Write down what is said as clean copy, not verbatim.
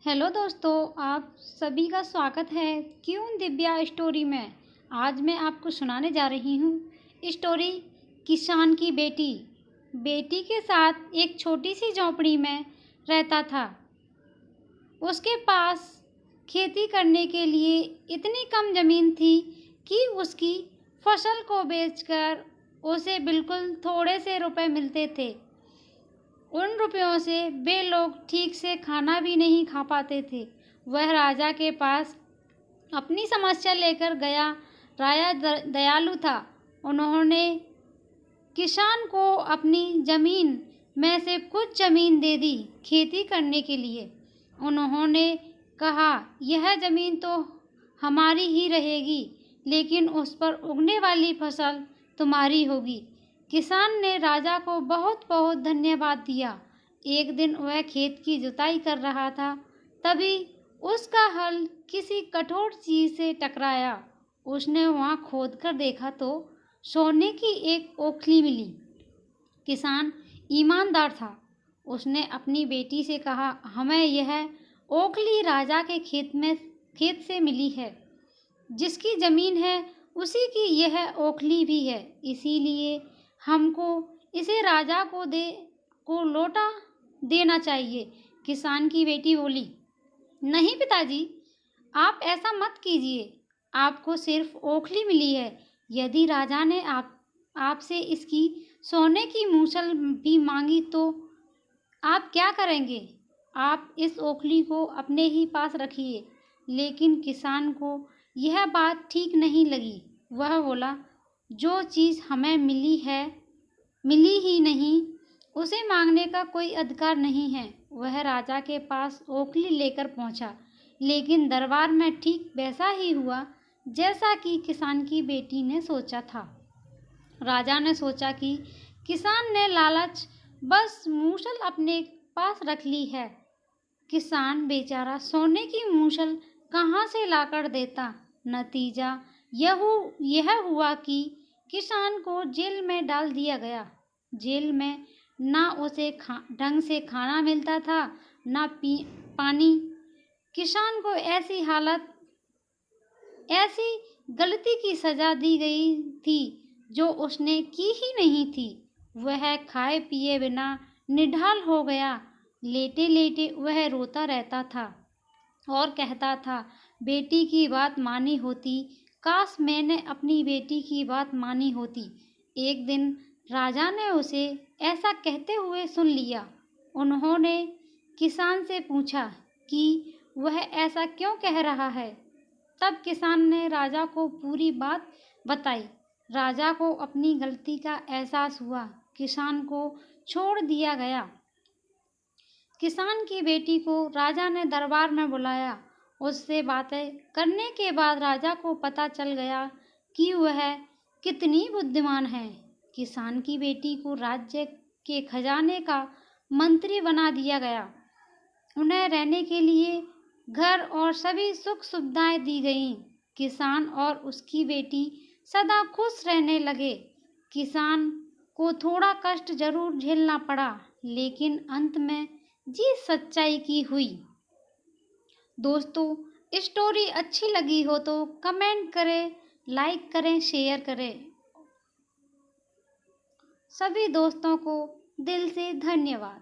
Hello दोस्तों, आप सभी का स्वागत है क्यों दिव्या स्टोरी में। आज मैं आपको सुनाने जा रही हूँ स्टोरी किसान की बेटी। बेटी के साथ एक छोटी सी झोंपड़ी में रहता था। उसके पास खेती करने के लिए इतनी कम ज़मीन थी कि उसकी फसल को बेचकर उसे बिल्कुल थोड़े से रुपए मिलते थे। उन रुपयों से वे लोग ठीक से खाना भी नहीं खा पाते थे। वह राजा के पास अपनी समस्या लेकर गया। राजा दयालु था। उन्होंने किसान को अपनी ज़मीन में से कुछ ज़मीन दे दी खेती करने के लिए। उन्होंने कहा, यह ज़मीन तो हमारी ही रहेगी, लेकिन उस पर उगने वाली फसल तुम्हारी होगी। किसान ने राजा को बहुत बहुत धन्यवाद दिया। एक दिन वह खेत की जुताई कर रहा था, तभी उसका हल किसी कठोर चीज़ से टकराया। उसने वहाँ खोद कर देखा तो सोने की एक ओखली मिली। किसान ईमानदार था। उसने अपनी बेटी से कहा, हमें यह ओखली राजा के खेत से मिली है। जिसकी ज़मीन है उसी की यह ओखली भी है, इसीलिए हमको इसे राजा को लौटा देना चाहिए। किसान की बेटी बोली, नहीं पिताजी, आप ऐसा मत कीजिए। आपको सिर्फ ओखली मिली है। यदि राजा ने आपसे इसकी सोने की मूसल भी मांगी तो आप क्या करेंगे? आप इस ओखली को अपने ही पास रखिए। लेकिन किसान को यह बात ठीक नहीं लगी। वह बोला, जो चीज़ हमें मिली ही नहीं, उसे मांगने का कोई अधिकार नहीं है। वह राजा के पास ओखली लेकर पहुंचा, लेकिन दरबार में ठीक वैसा ही हुआ जैसा कि किसान की बेटी ने सोचा था। राजा ने सोचा कि किसान ने लालच बस मूसल अपने पास रख ली है। किसान बेचारा सोने की मूसल कहाँ से लाकर देता। नतीजा यह हुआ कि किसान को जेल में डाल दिया गया। जेल में ना उसे ढंग से खाना मिलता था, ना पानी। किसान को ऐसी गलती की सजा दी गई थी जो उसने की ही नहीं थी। वह खाए पिए बिना निढाल हो गया। लेटे लेटे वह रोता रहता था और कहता था, बेटी की बात मानी होती, काश मैंने अपनी बेटी की बात मानी होती। एक दिन राजा ने उसे ऐसा कहते हुए सुन लिया। उन्होंने किसान से पूछा कि वह ऐसा क्यों कह रहा है। तब किसान ने राजा को पूरी बात बताई। राजा को अपनी गलती का एहसास हुआ। किसान को छोड़ दिया गया। किसान की बेटी को राजा ने दरबार में बुलाया। उससे बातें करने के बाद राजा को पता चल गया कि वह कितनी बुद्धिमान है। किसान की बेटी को राज्य के खजाने का मंत्री बना दिया गया। उन्हें रहने के लिए घर और सभी सुख सुविधाएं दी गईं। किसान और उसकी बेटी सदा खुश रहने लगे। किसान को थोड़ा कष्ट जरूर झेलना पड़ा, लेकिन अंत में जीत सच्चाई की हुई। दोस्तों, स्टोरी अच्छी लगी हो तो कमेंट करें, लाइक करें, शेयर करें। सभी दोस्तों को दिल से धन्यवाद।